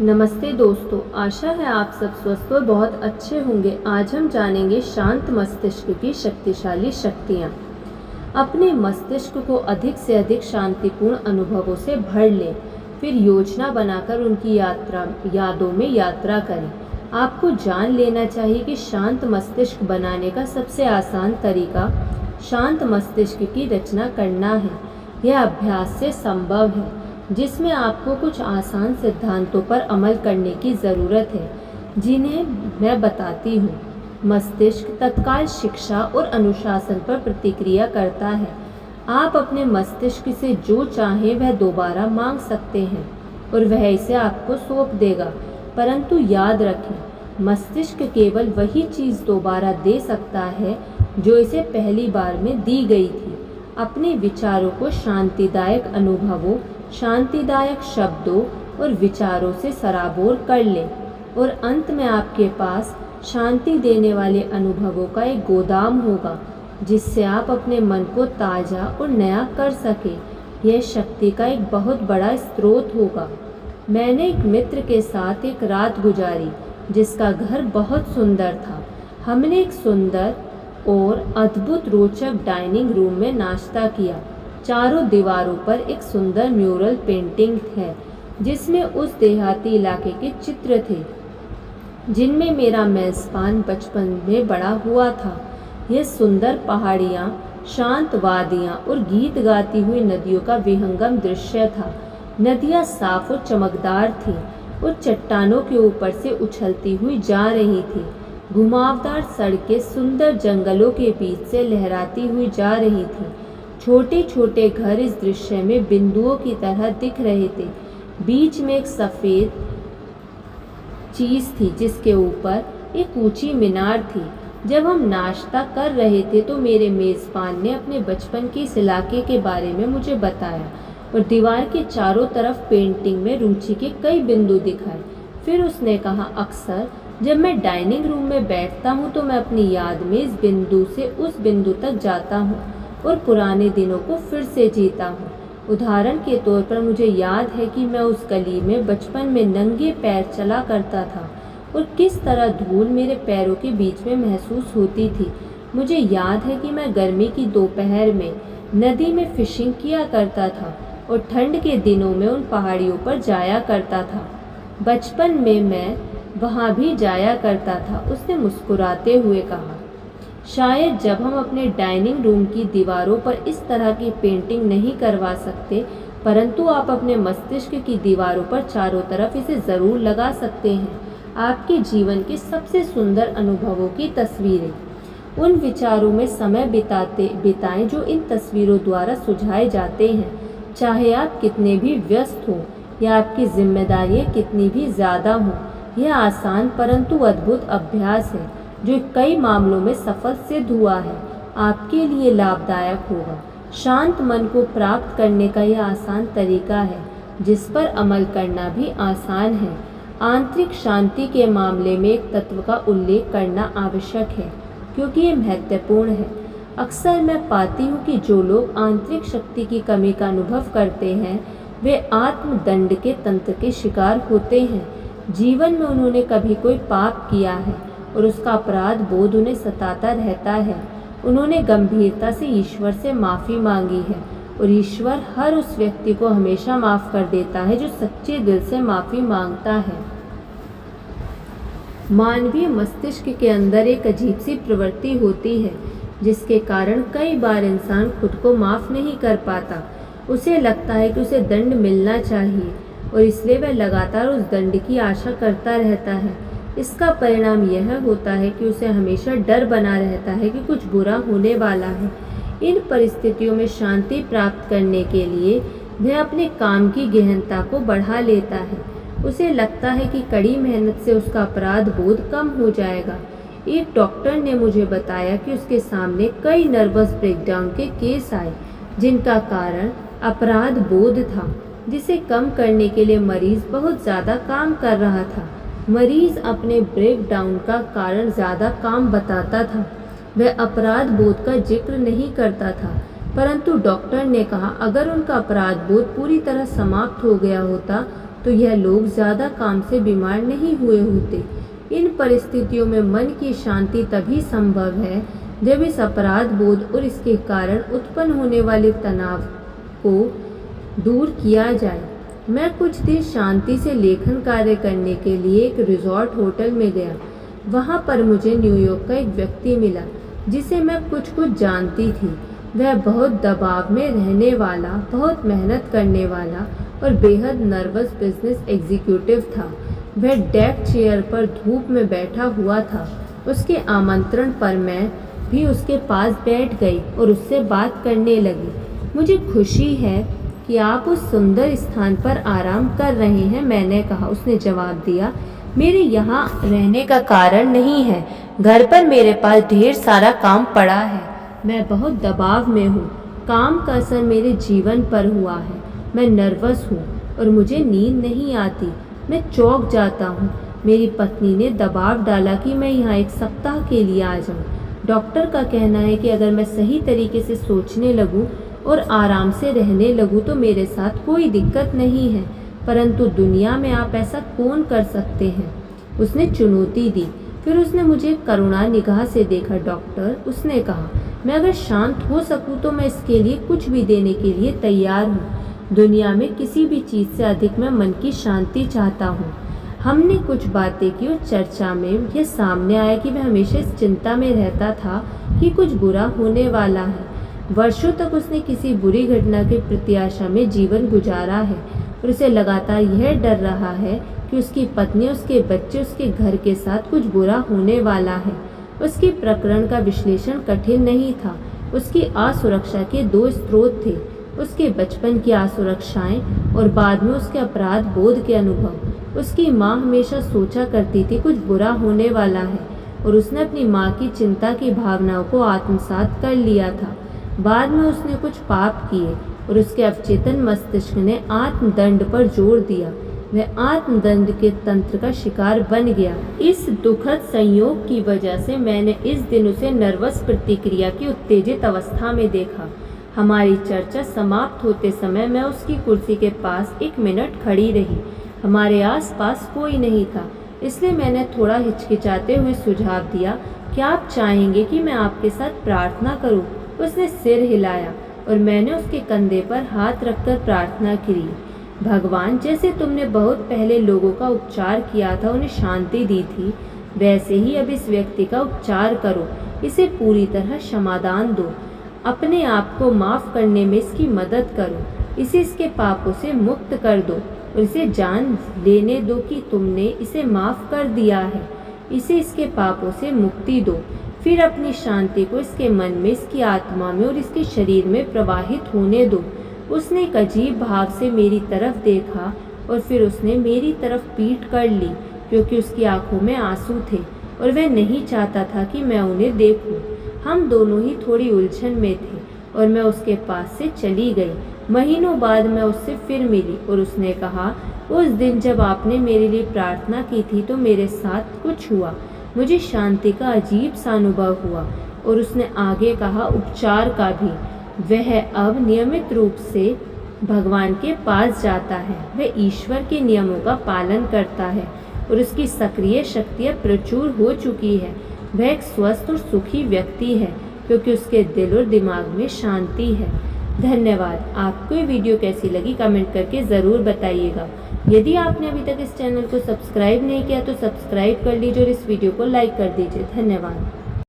नमस्ते दोस्तों, आशा है आप सब स्वस्थ और बहुत अच्छे होंगे। आज हम जानेंगे शांत मस्तिष्क की शक्तिशाली शक्तियाँ। अपने मस्तिष्क को अधिक से अधिक शांतिपूर्ण अनुभवों से भर लें, फिर योजना बनाकर उनकी यादों में यात्रा करें। आपको जान लेना चाहिए कि शांत मस्तिष्क बनाने का सबसे आसान तरीका शांत मस्तिष्क की रचना करना है। यह अभ्यास से संभव है, जिसमें आपको कुछ आसान सिद्धांतों पर अमल करने की ज़रूरत है, जिन्हें मैं बताती हूँ। मस्तिष्क तत्काल शिक्षा और अनुशासन पर प्रतिक्रिया करता है। आप अपने मस्तिष्क से जो चाहें वह दोबारा मांग सकते हैं और वह इसे आपको सौंप देगा। परंतु याद रखें, मस्तिष्क केवल वही चीज़ दोबारा दे सकता है जो इसे पहली बार में दी गई थी। अपने विचारों को शांतिदायक अनुभवों, शांतिदायक शब्दों और विचारों से सराबोर कर लें और अंत में आपके पास शांति देने वाले अनुभवों का एक गोदाम होगा, जिससे आप अपने मन को ताज़ा और नया कर सकें। यह शक्ति का एक बहुत बड़ा स्रोत होगा। मैंने एक मित्र के साथ एक रात गुजारी, जिसका घर बहुत सुंदर था। हमने एक सुंदर और अद्भुत रोचक डाइनिंग रूम में नाश्ता किया। चारों दीवारों पर एक सुंदर म्यूरल पेंटिंग है, जिसमें उस देहाती इलाके के चित्र थे जिनमें मेरा मेज़बान बचपन में बड़ा हुआ था। यह सुंदर पहाड़ियाँ, शांत वादियाँ और गीत गाती हुई नदियों का विहंगम दृश्य था। नदियाँ साफ और चमकदार थीं और चट्टानों के ऊपर से उछलती हुई जा रही थी। घुमावदार सड़कें सुंदर जंगलों के बीच से लहराती हुई जा रही थीं। छोटे छोटे घर इस दृश्य में बिंदुओं की तरह दिख रहे थे। बीच में एक सफ़ेद चीज़ थी, जिसके ऊपर एक ऊंची मीनार थी। जब हम नाश्ता कर रहे थे तो मेरे मेज़बान ने अपने बचपन के इस इलाके के बारे में मुझे बताया और दीवार के चारों तरफ पेंटिंग में रुचि के कई बिंदु दिखाए। फिर उसने कहा, अक्सर जब मैं डाइनिंग रूम में बैठता हूँ तो मैं अपनी याद में इस बिंदु से उस बिंदु तक जाता हूँ और पुराने दिनों को फिर से जीता हूँ। उदाहरण के तौर पर मुझे याद है कि मैं उस गली में बचपन में नंगे पैर चला करता था और किस तरह धूल मेरे पैरों के बीच में महसूस होती थी। मुझे याद है कि मैं गर्मी की दोपहर में नदी में फिशिंग किया करता था और ठंड के दिनों में उन पहाड़ियों पर जाया करता था। बचपन में मैं वहाँ भी जाया करता था, उसने मुस्कुराते हुए कहा। शायद जब हम अपने डाइनिंग रूम की दीवारों पर इस तरह की पेंटिंग नहीं करवा सकते, परंतु आप अपने मस्तिष्क की दीवारों पर चारों तरफ इसे ज़रूर लगा सकते हैं। आपके जीवन के सबसे सुंदर अनुभवों की तस्वीरें, उन विचारों में समय बिताएं जो इन तस्वीरों द्वारा सुझाए जाते हैं। चाहे आप कितने भी व्यस्त हों या आपकी जिम्मेदारियां कितनी भी ज़्यादा हों, यह आसान परंतु अद्भुत अभ्यास है जो कई मामलों में सफल सिद्ध हुआ है। आपके लिए लाभदायक होगा। शांत मन को प्राप्त करने का यह आसान तरीका है, जिस पर अमल करना भी आसान है। आंतरिक शांति के मामले में एक तत्व का उल्लेख करना आवश्यक है, क्योंकि ये महत्वपूर्ण है। अक्सर मैं पाती हूँ कि जो लोग आंतरिक शक्ति की कमी का अनुभव करते हैं, वे आत्मदंड के तंत्र के शिकार होते हैं। जीवन में उन्होंने कभी कोई पाप किया है और उसका अपराध बोध उन्हें सताता रहता है। उन्होंने गंभीरता से ईश्वर से माफ़ी मांगी है और ईश्वर हर उस व्यक्ति को हमेशा माफ़ कर देता है जो सच्चे दिल से माफ़ी मांगता है। मानवीय मस्तिष्क के अंदर एक अजीब सी प्रवृत्ति होती है, जिसके कारण कई बार इंसान खुद को माफ़ नहीं कर पाता। उसे लगता है कि उसे दंड मिलना चाहिए और इसलिए वह लगातार उस दंड की आशा करता रहता है। इसका परिणाम यह होता है कि उसे हमेशा डर बना रहता है कि कुछ बुरा होने वाला है। इन परिस्थितियों में शांति प्राप्त करने के लिए वह अपने काम की गहनता को बढ़ा लेता है। उसे लगता है कि कड़ी मेहनत से उसका अपराध बोध कम हो जाएगा। एक डॉक्टर ने मुझे बताया कि उसके सामने कई नर्वस ब्रेकडाउन के केस आए, जिनका कारण अपराध बोध था, जिसे कम करने के लिए मरीज बहुत ज़्यादा काम कर रहा था। मरीज अपने ब्रेकडाउन का कारण ज़्यादा काम बताता था, वह अपराध बोध का जिक्र नहीं करता था। परंतु डॉक्टर ने कहा, अगर उनका अपराध बोध पूरी तरह समाप्त हो गया होता तो यह लोग ज़्यादा काम से बीमार नहीं हुए होते। इन परिस्थितियों में मन की शांति तभी संभव है जब इस अपराध बोध और इसके कारण उत्पन्न होने वाले तनाव को दूर किया जाए। मैं कुछ दिन शांति से लेखन कार्य करने के लिए एक रिजॉर्ट होटल में गया। वहाँ पर मुझे न्यूयॉर्क का एक व्यक्ति मिला जिसे मैं कुछ जानती थी। वह बहुत दबाव में रहने वाला, बहुत मेहनत करने वाला और बेहद नर्वस बिजनेस एग्जीक्यूटिव था। वह डेक चेयर पर धूप में बैठा हुआ था। उसके आमंत्रण पर मैं भी उसके पास बैठ गई और उससे बात करने लगी। मुझे खुशी है कि आप उस सुंदर स्थान पर आराम कर रहे हैं, मैंने कहा। उसने जवाब दिया, मेरे यहाँ रहने का कारण नहीं है, घर पर मेरे पास ढेर सारा काम पड़ा है। मैं बहुत दबाव में हूँ, काम का असर मेरे जीवन पर हुआ है। मैं नर्वस हूँ और मुझे नींद नहीं आती। मैं चौंक जाता हूँ। मेरी पत्नी ने दबाव डाला कि मैं यहाँ एक सप्ताह के लिए आ जाऊँ। डॉक्टर का कहना है कि अगर मैं सही तरीके से सोचने लगूँ और आराम से रहने लगूँ तो मेरे साथ कोई दिक्कत नहीं है, परंतु दुनिया में आप ऐसा कौन कर सकते हैं? उसने चुनौती दी। फिर उसने मुझे करुणा निगाह से देखा। डॉक्टर, उसने कहा, मैं अगर शांत हो सकूं तो मैं इसके लिए कुछ भी देने के लिए तैयार हूँ। दुनिया में किसी भी चीज़ से अधिक मैं मन की शांति चाहता हूँ। हमने कुछ बातें की और चर्चा में यह सामने आया कि वह हमेशा इस चिंता में रहता था कि कुछ बुरा होने वाला है। वर्षों तक उसने किसी बुरी घटना के प्रत्याशा में जीवन गुजारा है और उसे लगातार यह डर रहा है कि उसकी पत्नी, उसके बच्चे, उसके घर के साथ कुछ बुरा होने वाला है। उसके प्रकरण का विश्लेषण कठिन नहीं था। उसकी असुरक्षा के दो स्रोत थे, उसके बचपन की असुरक्षाएं और बाद में उसके अपराध बोध के अनुभव। उसकी माँ हमेशा सोचा करती थी कुछ बुरा होने वाला है और उसने अपनी माँ की चिंता की भावनाओं को आत्मसात कर लिया था। बाद में उसने कुछ पाप किए और उसके अवचेतन मस्तिष्क ने आत्मदंड पर जोर दिया। वह आत्मदंड के तंत्र का शिकार बन गया। इस दुखद संयोग की वजह से मैंने इस दिन उसे नर्वस प्रतिक्रिया की उत्तेजित अवस्था में देखा। हमारी चर्चा समाप्त होते समय मैं उसकी कुर्सी के पास 1 मिनट खड़ी रही। हमारे आसपास कोई नहीं था, इसलिए मैंने थोड़ा हिचकिचाते हुए सुझाव दिया, क्या आप चाहेंगे कि मैं आपके साथ प्रार्थना करूं? उसने सिर हिलाया और मैंने उसके कंधे पर हाथ रखकर प्रार्थना की। भगवान, जैसे तुमने बहुत पहले लोगों का उपचार किया था, उन्हें शांति दी थी, वैसे ही अब इस व्यक्ति का उपचार करो। इसे पूरी तरह क्षमादान दो। अपने आप को माफ़ करने में इसकी मदद करो। इसे इसके पापों से मुक्त कर दो और इसे जान लेने दो कि तुमने इसे माफ़ कर दिया है। इसे इसके पापों से मुक्ति दो। फिर अपनी शांति को इसके मन में, इसकी आत्मा में और इसके शरीर में प्रवाहित होने दो। उसने एक अजीब भाव से मेरी तरफ देखा और फिर उसने मेरी तरफ पीठ कर ली, क्योंकि उसकी आंखों में आंसू थे और वह नहीं चाहता था कि मैं उन्हें देखूं। हम दोनों ही थोड़ी उलझन में थे और मैं उसके पास से चली गई। महीनों बाद मैं उससे फिर मिली और उसने कहा, उस दिन जब आपने मेरे लिए प्रार्थना की थी तो मेरे साथ कुछ हुआ। मुझे शांति का अजीब सा अनुभव हुआ। और उसने आगे कहा, उपचार का भी। वह अब नियमित रूप से भगवान के पास जाता है। वह ईश्वर के नियमों का पालन करता है और उसकी सक्रिय शक्तियाँ प्रचुर हो चुकी है। वह एक स्वस्थ और सुखी व्यक्ति है क्योंकि उसके दिल और दिमाग में शांति है। धन्यवाद। आपको ये वीडियो कैसी लगी कमेंट करके ज़रूर बताइएगा। यदि आपने अभी तक इस चैनल को सब्सक्राइब नहीं किया तो सब्सक्राइब कर लीजिए और इस वीडियो को लाइक कर दीजिए। धन्यवाद।